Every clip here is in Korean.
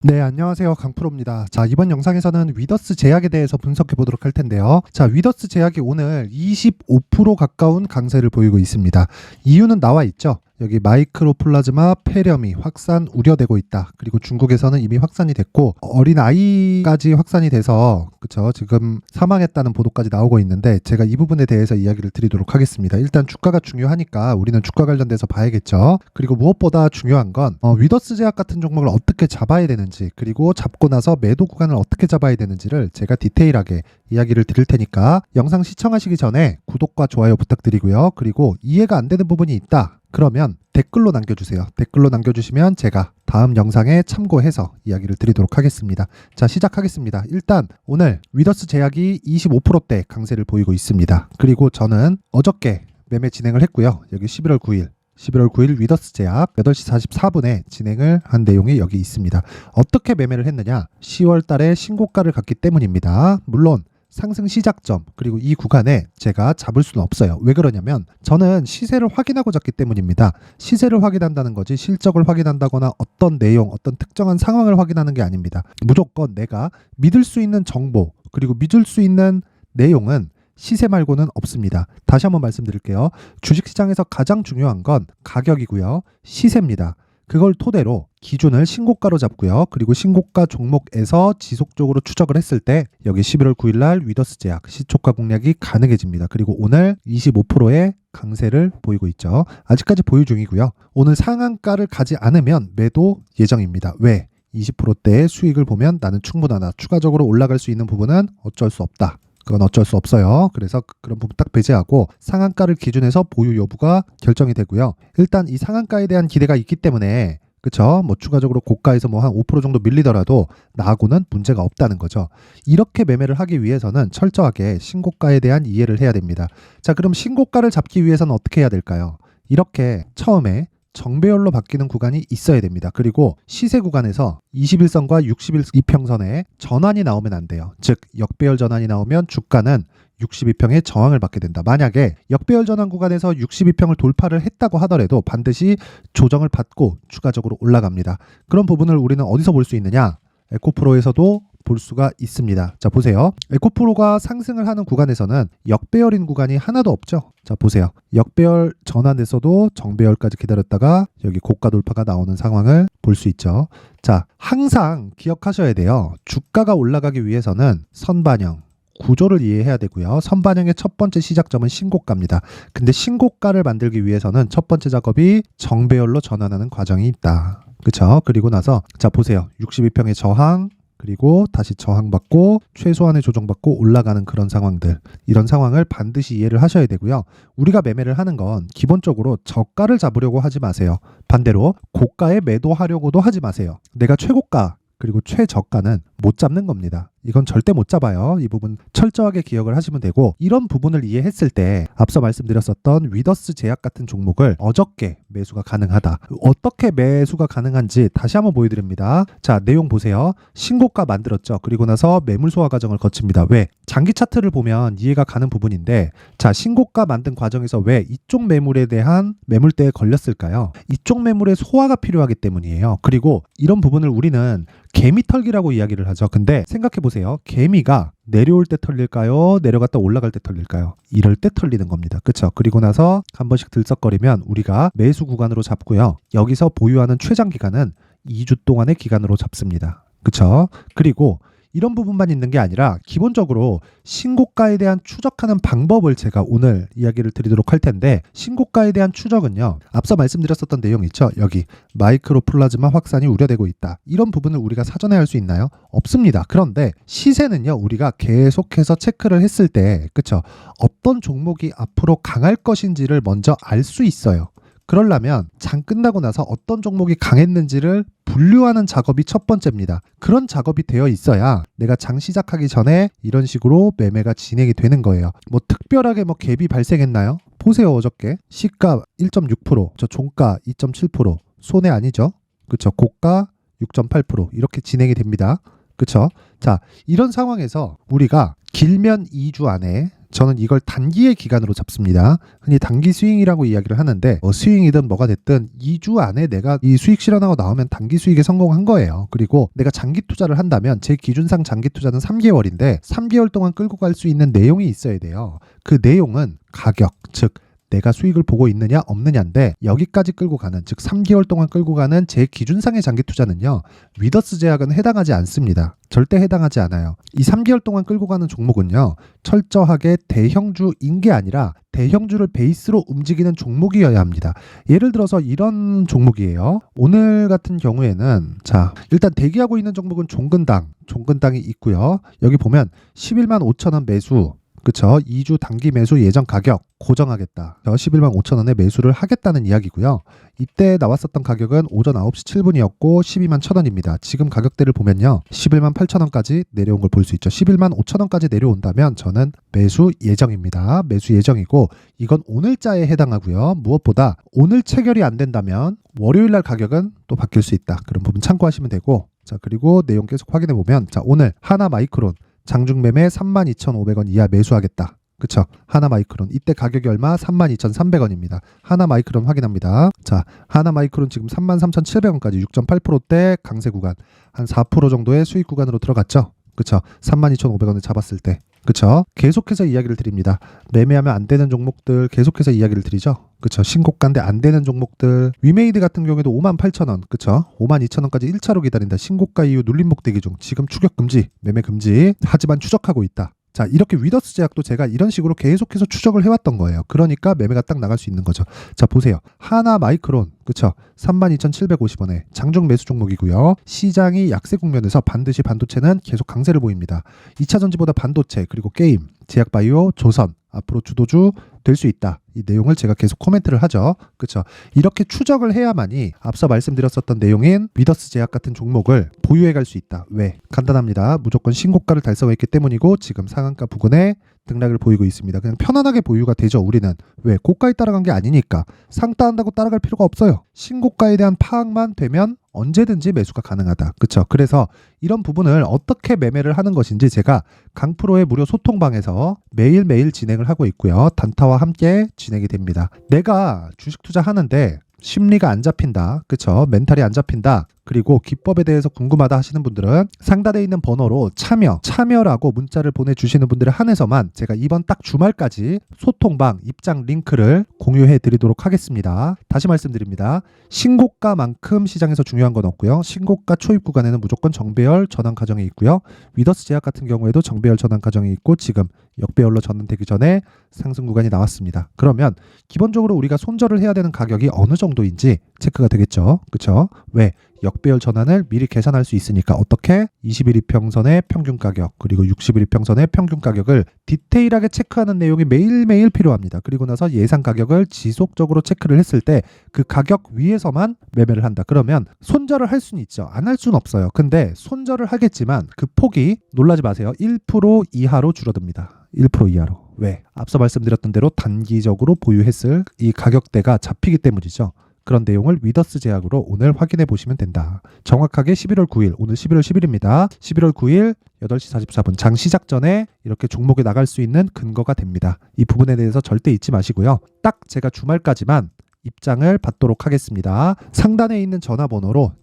네, 안녕하세요. 강프로입니다. 자, 이번 영상에서는 위더스 제약에 대해서 분석해 보도록 할 텐데요. 자, 위더스 제약이 오늘 25% 가까운 강세를 보이고 있습니다. 이유는 나와 있죠. 여기 마이크로플라즈마 폐렴이 확산 우려되고 있다. 그리고 중국에서는 이미 확산이 됐고 어린 아이까지 확산이 돼서 그쵸, 지금 사망했다는 보도까지 나오고 있는데 제가 이 부분에 대해서 이야기를 드리도록 하겠습니다. 일단 주가가 중요하니까 우리는 주가 관련돼서 봐야겠죠. 그리고 무엇보다 중요한 건 위더스 제약 같은 종목을 어떻게 잡아야 되는지, 그리고 잡고 나서 매도 구간을 어떻게 잡아야 되는지를 제가 디테일하게 이야기를 드릴 테니까 영상 시청하시기 전에 구독과 좋아요 부탁드리고요. 그리고 이해가 안 되는 부분이 있다 그러면 댓글로 남겨주세요. 댓글로 남겨주시면 제가 다음 영상에 참고해서 이야기를 드리도록 하겠습니다. 자, 시작하겠습니다. 일단 오늘 위더스 제약이 25%대 강세를 보이고 있습니다. 그리고 저는 어저께 매매 진행을 했고요. 여기 11월 9일 위더스 제약 8시 44분에 진행을 한 내용이 여기 있습니다. 어떻게 매매를 했느냐? 10월 달에 신고가를 갔기 때문입니다. 물론 상승 시작점 그리고 이 구간에 제가 잡을 수는 없어요. 왜 그러냐면 저는 시세를 확인하고 잡기 때문입니다. 시세를 확인한다는 거지 실적을 확인한다거나 어떤 내용, 어떤 특정한 상황을 확인하는 게 아닙니다. 무조건 내가 믿을 수 있는 정보 그리고 믿을 수 있는 내용은 시세 말고는 없습니다. 다시 한번 말씀드릴게요. 주식시장에서 가장 중요한 건 가격이고요. 시세입니다. 그걸 토대로 기준을 신고가로 잡고요. 그리고 신고가 종목에서 지속적으로 추적을 했을 때 여기 11월 9일 날 위더스 제약 시초가 공략이 가능해집니다. 그리고 오늘 25%의 강세를 보이고 있죠. 아직까지 보유 중이고요. 오늘 상한가를 가지 않으면 매도 예정입니다. 왜? 20%대의 수익을 보면 나는 충분하다. 추가적으로 올라갈 수 있는 부분은 어쩔 수 없다. 그건 어쩔 수 없어요. 그래서 그런 부분 딱 배제하고 상한가를 기준해서 보유 여부가 결정이 되고요. 일단 이 상한가에 대한 기대가 있기 때문에 그쵸? 뭐 추가적으로 고가에서 뭐 한 5% 정도 밀리더라도 나하고는 문제가 없다는 거죠. 이렇게 매매를 하기 위해서는 철저하게 신고가에 대한 이해를 해야 됩니다. 자, 그럼 신고가를 잡기 위해서는 어떻게 해야 될까요? 이렇게 처음에 정배열로 바뀌는 구간이 있어야 됩니다. 그리고 시세 구간에서 21선과 62평선에 전환이 나오면 안 돼요. 즉 역배열 전환이 나오면 주가는 62평의 저항을 받게 된다. 만약에 역배열 전환 구간에서 62평을 돌파를 했다고 하더라도 반드시 조정을 받고 추가적으로 올라갑니다. 그런 부분을 우리는 어디서 볼 수 있느냐? 에코프로에서도 볼 수가 있습니다. 자, 보세요. 에코프로가 상승을 하는 구간에서는 역배열인 구간이 하나도 없죠. 자, 보세요. 역배열 전환에서도 정배열까지 기다렸다가 여기 고가 돌파가 나오는 상황을 볼 수 있죠. 자, 항상 기억하셔야 돼요. 주가가 올라가기 위해서는 선반영 구조를 이해해야 되고요. 선반영의 첫 번째 시작점은 신고가입니다. 근데 신고가를 만들기 위해서는 첫 번째 작업이 정배열로 전환하는 과정이 있다. 그쵸? 그리고 나서 자, 보세요. 62평의 저항 그리고 다시 저항받고 최소한의 조정받고 올라가는 그런 상황들, 이런 상황을 반드시 이해를 하셔야 되고요. 우리가 매매를 하는 건 기본적으로 저가를 잡으려고 하지 마세요. 반대로 고가에 매도하려고도 하지 마세요. 내가 최고가 그리고 최저가는 못 잡는 겁니다. 이건 절대 못 잡아요. 이 부분 철저하게 기억을 하시면 되고, 이런 부분을 이해했을 때 앞서 말씀드렸었던 위더스 제약 같은 종목을 어저께 매수가 가능하다. 어떻게 매수가 가능한지 다시 한번 보여드립니다. 자, 내용 보세요. 신고가 만들었죠. 그리고 나서 매물 소화 과정을 거칩니다. 왜? 장기 차트를 보면 이해가 가는 부분인데, 자, 신고가 만든 과정에서 왜 이쪽 매물에 대한 매물대에 걸렸을까요? 이쪽 매물의 소화가 필요하기 때문이에요. 그리고 이런 부분을 우리는 개미 털기라고 이야기를 하죠. 근데 생각해 보세요. 개미가 내려올 때 털릴까요? 내려갔다 올라갈 때 털릴까요? 이럴 때 털리는 겁니다. 그쵸? 그리고 나서 한 번씩 들썩거리면 우리가 매수 구간으로 잡고요. 여기서 보유하는 최장 기간은 2주 동안의 기간으로 잡습니다. 그쵸? 그리고 이런 부분만 있는 게 아니라 기본적으로 신고가에 대한 추적하는 방법을 제가 오늘 이야기를 드리도록 할 텐데, 신고가에 대한 추적은요, 앞서 말씀드렸었던 내용 있죠? 여기 마이크로플라즈마 확산이 우려되고 있다. 이런 부분을 우리가 사전에 할 수 있나요? 없습니다. 그런데 시세는요, 우리가 계속해서 체크를 했을 때 그쵸? 어떤 종목이 앞으로 강할 것인지를 먼저 알 수 있어요. 그러려면 장 끝나고 나서 어떤 종목이 강했는지를 분류하는 작업이 첫 번째입니다. 그런 작업이 되어 있어야 내가 장 시작하기 전에 이런 식으로 매매가 진행이 되는 거예요. 뭐 특별하게 뭐 갭이 발생했나요? 보세요. 어저께 시가 1.6%, 저 종가 2.7%, 손해 아니죠? 그쵸? 고가 6.8% 이렇게 진행이 됩니다. 그쵸? 자, 이런 상황에서 우리가 길면 2주 안에 저는 이걸 단기의 기간으로 잡습니다. 흔히 단기 스윙이라고 이야기를 하는데 스윙이든 뭐가 됐든 2주 안에 내가 이 수익 실현하고 나오면 단기 수익에 성공한 거예요. 그리고 내가 장기 투자를 한다면 제 기준상 장기 투자는 3개월인데 3개월 동안 끌고 갈 수 있는 내용이 있어야 돼요. 그 내용은 가격, 즉 내가 수익을 보고 있느냐 없느냐인데 여기까지 끌고 가는, 즉 3개월 동안 끌고 가는 제 기준상의 장기 투자는요, 위더스 제약은 해당하지 않습니다. 절대 해당하지 않아요. 이 3개월 동안 끌고 가는 종목은요, 철저하게 대형주인 게 아니라 대형주를 베이스로 움직이는 종목이어야 합니다. 예를 들어서 이런 종목이에요. 오늘 같은 경우에는 자, 일단 대기하고 있는 종목은 종근당이 있고요. 여기 보면 11만 5천 원 매수, 그쵸? 2주 단기 매수 예정 가격 고정하겠다. 11만 5천 원에 매수를 하겠다는 이야기고요. 이때 나왔었던 가격은 오전 9시 7분이었고 12만 1천 원입니다. 지금 가격대를 보면요, 11만 8천 원까지 내려온 걸 볼 수 있죠. 11만 5천 원까지 내려온다면 저는 매수 예정입니다. 매수 예정이고 이건 오늘자에 해당하고요. 무엇보다 오늘 체결이 안 된다면 월요일 날 가격은 또 바뀔 수 있다. 그런 부분 참고하시면 되고, 자, 그리고 내용 계속 확인해 보면, 자, 오늘 하나마이크론 장중 매매 32,500원 이하 매수하겠다. 그쵸? 하나마이크론 이때 가격이 얼마? 32,300원입니다. 하나마이크론 확인합니다. 자, 하나마이크론 지금 33,700원까지 6.8%대 강세 구간, 한 4% 정도의 수익 구간으로 들어갔죠. 그쵸? 32,500원을 잡았을 때. 그쵸? 계속해서 이야기를 드립니다. 매매하면 안 되는 종목들 계속해서 이야기를 드리죠. 그쵸? 신고가인데 안 되는 종목들, 위메이드 같은 경우에도 58,000원, 그쵸? 52,000원까지 1차로 기다린다. 신고가 이후 눌림목 대기 중, 지금 추격 금지, 매매 금지, 하지만 추적하고 있다. 자, 이렇게 위더스 제약도 제가 이런 식으로 계속해서 추적을 해왔던 거예요. 그러니까 매매가 딱 나갈 수 있는 거죠. 자, 보세요. 하나마이크론, 그쵸? 32,750원에 장중 매수 종목이고요. 시장이 약세 국면에서 반드시 반도체는 계속 강세를 보입니다. 2차 전지보다 반도체, 그리고 게임, 제약바이오, 조선, 앞으로 주도주 될 수 있다. 이 내용을 제가 계속 코멘트를 하죠. 그렇죠? 이렇게 추적을 해야만이 앞서 말씀드렸었던 내용인 위더스 제약 같은 종목을 보유해 갈 수 있다. 왜? 간단합니다. 무조건 신고가를 달성했기 때문이고 지금 상한가 부근에 등락을 보이고 있습니다. 그냥 편안하게 보유가 되죠. 우리는. 왜? 고가에 따라간 게 아니니까. 상따한다고 따라갈 필요가 없어요. 신고가에 대한 파악만 되면 언제든지 매수가 가능하다. 그렇죠? 그래서 이런 부분을 어떻게 매매를 하는 것인지 제가 강프로의 무료 소통방에서 매일매일 진행을 하고 있고요. 단타와 함께 진행이 됩니다. 내가 주식 투자하는데 심리가 안 잡힌다. 그쵸? 멘탈이 안 잡힌다. 그리고 기법에 대해서 궁금하다 하시는 분들은 상단에 있는 번호로 참여라고 문자를 보내주시는 분들에 한해서만 제가 이번 딱 주말까지 소통방 입장 링크를 공유해 드리도록 하겠습니다. 다시 말씀드립니다. 신고가만큼 시장에서 중요한 건 없고요. 신고가 초입 구간에는 무조건 정배열 전환 과정이 있고요. 위더스 제약 같은 경우에도 정배열 전환 과정이 있고 지금 역배열로 전환되기 전에 상승 구간이 나왔습니다. 그러면 기본적으로 우리가 손절을 해야 되는 가격이 어느 정도인지 체크가 되겠죠. 그렇죠? 왜? 역배열 전환을 미리 계산할 수 있으니까. 어떻게? 21 이평선의 평균 가격 그리고 60일 이평선의 평균 가격을 디테일하게 체크하는 내용이 매일매일 필요합니다. 그리고 나서 예상 가격을 지속적으로 체크를 했을 때 그 가격 위에서만 매매를 한다. 그러면 손절을 할 수는 있죠. 안 할 수는 없어요. 근데 손절을 하겠지만 그 폭이 놀라지 마세요. 1% 이하로 줄어듭니다. 1% 이하로. 왜? 앞서 말씀드렸던 대로 단기적으로 보유했을 이 가격대가 잡히기 때문이죠. 그런 내용을 위더스 제약으로 오늘 확인해 보시면 된다. 정확하게 11월 9일, 오늘 11월 10일입니다. 11월 9일 8시 44분 장 시작 전에 이렇게 종목에 나갈 수 있는 근거가 됩니다. 이 부분에 대해서 절대 잊지 마시고요. 딱 제가 주말까지만 입장을 받도록 하겠습니다. 상단에 있는 전화번호로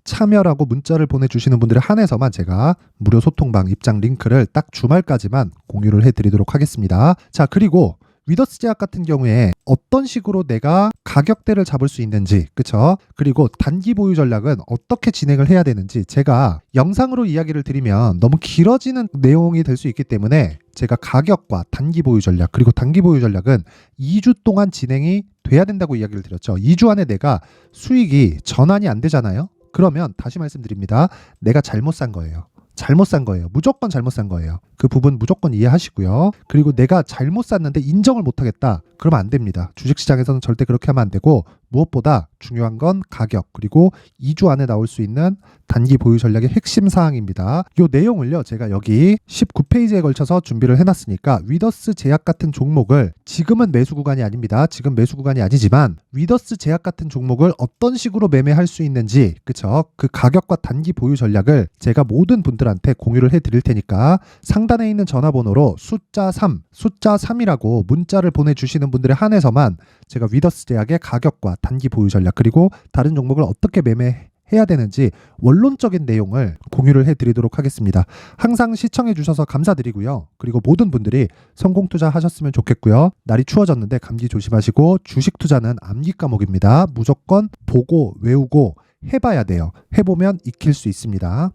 참여라고 문자를 보내주시는 분들에 한해서만 제가 무료 소통방 입장 링크를 딱 주말까지만 공유를 해드리도록 하겠습니다. 자, 그리고 위더스 제약 같은 경우에 어떤 식으로 내가 가격대를 잡을 수 있는지, 그쵸? 그리고 단기 보유 전략은 어떻게 진행을 해야 되는지 제가 영상으로 이야기를 드리면 너무 길어지는 내용이 될 수 있기 때문에 제가 가격과 단기 보유 전략, 그리고 단기 보유 전략은 2주 동안 진행이 돼야 된다고 이야기를 드렸죠. 2주 안에 내가 수익이 전환이 안 되잖아요. 그러면 다시 말씀드립니다. 내가 잘못 산 거예요. 무조건 잘못 산 거예요. 그 부분 무조건 이해하시고요. 그리고 내가 잘못 샀는데 인정을 못 하겠다. 그러면 안 됩니다. 주식시장에서는 절대 그렇게 하면 안 되고 무엇보다 중요한 건 가격, 그리고 2주 안에 나올 수 있는 단기 보유 전략의 핵심 사항입니다. 이 내용을요 제가 여기 19페이지에 걸쳐서 준비를 해놨으니까 위더스 제약 같은 종목을 지금은 매수 구간이 아닙니다. 지금 매수 구간이 아니지만 위더스 제약 같은 종목을 어떤 식으로 매매할 수 있는지 그쵸? 그 가격과 단기 보유 전략을 제가 모든 분들한테 공유를 해드릴 테니까 상단에 있는 전화번호로 숫자 3이라고 문자를 보내주시는 분들에 한해서만 제가 위더스 제약의 가격과 단기 보유 전략 그리고 다른 종목을 어떻게 매매해야 되는지 원론적인 내용을 공유를 해드리도록 하겠습니다. 항상 시청해주셔서 감사드리고요. 그리고 모든 분들이 성공 투자하셨으면 좋겠고요. 날이 추워졌는데 감기 조심하시고 주식 투자는 암기 과목입니다. 무조건 보고 외우고 해봐야 돼요. 해보면 익힐 수 있습니다.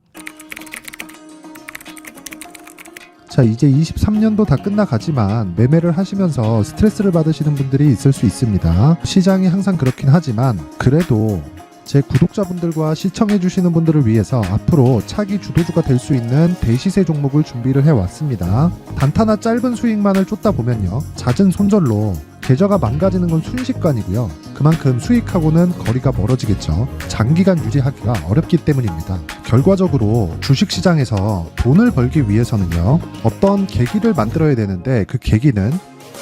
자, 이제 23년도 다 끝나가지만 매매를 하시면서 스트레스를 받으시는 분들이 있을 수 있습니다. 시장이 항상 그렇긴 하지만 그래도 제 구독자분들과 시청해주시는 분들을 위해서 앞으로 차기 주도주가 될 수 있는 대시세 종목을 준비를 해왔습니다. 단타나 짧은 수익만을 쫓다 보면요 잦은 손절로 계좌가 망가지는 건 순식간이고요. 그만큼 수익하고는 거리가 멀어지겠죠. 장기간 유지하기가 어렵기 때문입니다. 결과적으로 주식시장에서 돈을 벌기 위해서는요 어떤 계기를 만들어야 되는데 그 계기는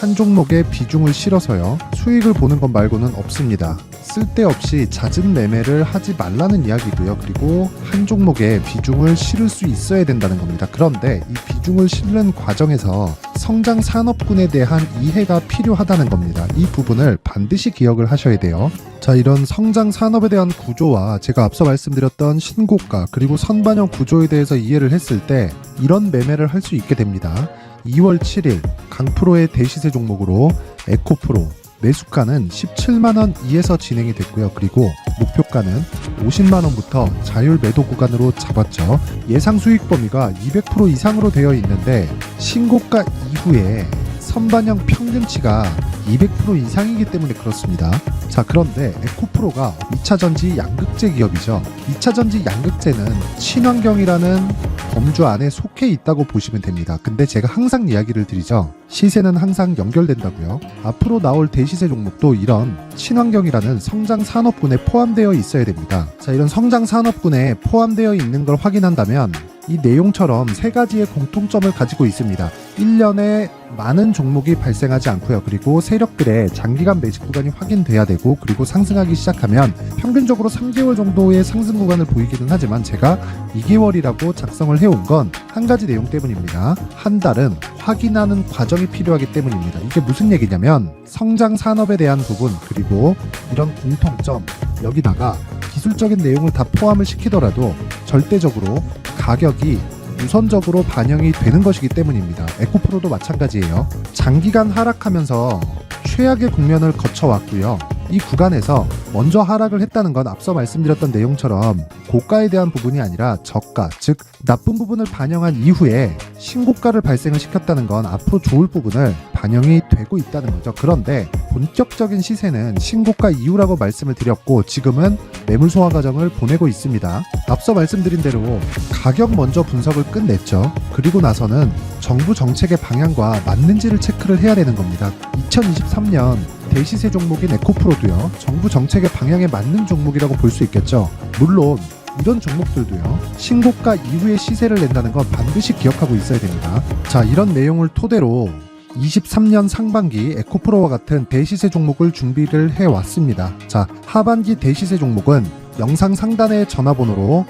한 종목에 비중을 실어서요 수익을 보는 것 말고는 없습니다. 쓸데없이 잦은 매매를 하지 말라는 이야기고요. 그리고 한 종목에 비중을 실을 수 있어야 된다는 겁니다. 그런데 이 비중을 실는 과정에서 성장 산업군에 대한 이해가 필요하다는 겁니다. 이 부분을 반드시 기억을 하셔야 돼요. 자, 이런 성장 산업에 대한 구조와 제가 앞서 말씀드렸던 신고가 그리고 선반영 구조에 대해서 이해를 했을 때 이런 매매를 할 수 있게 됩니다. 2월 7일 강프로의 대시세 종목으로 에코프로 매수가는 17만원 이에서 진행이 됐고요. 그리고 목표가는 50만원부터 자율 매도 구간으로 잡았죠. 예상 수익 범위가 200% 이상으로 되어 있는데 신고가 이후에 선반영 평균치가 200% 이상이기 때문에 그렇습니다. 자, 그런데 에코프로가 2차전지 양극재 기업이죠. 2차전지 양극재는 친환경이라는 범주 안에 속해 있다고 보시면 됩니다. 근데 제가 항상 이야기를 드리죠. 시세는 항상 연결된다고요. 앞으로 나올 대시세 종목도 이런 친환경이라는 성장 산업군에 포함되어 있어야 됩니다. 자, 이런 성장 산업군에 포함되어 있는 걸 확인한다면 이 내용처럼 세 가지의 공통점을 가지고 있습니다. 1년에 많은 종목이 발생하지 않고요. 그리고 세력들의 장기간 매집 구간이 확인돼야 되고 그리고 상승하기 시작하면 평균적으로 3개월 정도의 상승 구간을 보이기는 하지만 제가 2개월이라고 작성을 해온 건 한 가지 내용 때문입니다. 한 달은 확인하는 과정이 필요하기 때문입니다. 이게 무슨 얘기냐면 성장 산업에 대한 부분 그리고 이런 공통점 여기다가 기술적인 내용을 다 포함을 시키더라도 절대적으로 가격이 우선적으로 반영이 되는 것이기 때문입니다. 에코프로도 마찬가지예요. 장기간 하락하면서 최악의 국면을 거쳐왔고요. 이 구간에서 먼저 하락을 했다는 건 앞서 말씀드렸던 내용처럼 고가에 대한 부분이 아니라 저가, 즉 나쁜 부분을 반영한 이후에 신고가를 발생을 시켰다는 건 앞으로 좋을 부분을 반영이 되고 있다는 거죠. 그런데 본격적인 시세는 신고가 이후라고 말씀을 드렸고 지금은 매물 소화 과정을 보내고 있습니다. 앞서 말씀드린 대로 가격 먼저 분석을 끝냈죠. 그리고 나서는 정부 정책의 방향과 맞는지를 체크를 해야 되는 겁니다. 2023년 대시세 종목인 에코프로도요 정부 정책의 방향에 맞는 종목이라고 볼 수 있겠죠. 물론 이런 종목들도요 신고가 이후에 시세를 낸다는 건 반드시 기억하고 있어야 됩니다. 자, 이런 내용을 토대로 23년 상반기 에코프로와 같은 대시세 종목을 준비를 해왔습니다. 자, 하반기 대시세 종목은 영상 상단의 전화번호로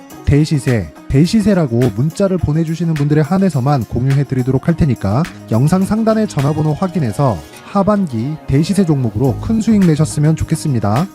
대시세라고 문자를 보내주시는 분들에 한해서만 공유해드리도록 할 테니까 영상 상단의 전화번호 확인해서 하반기 대시세 종목으로 큰 수익 내셨으면 좋겠습니다.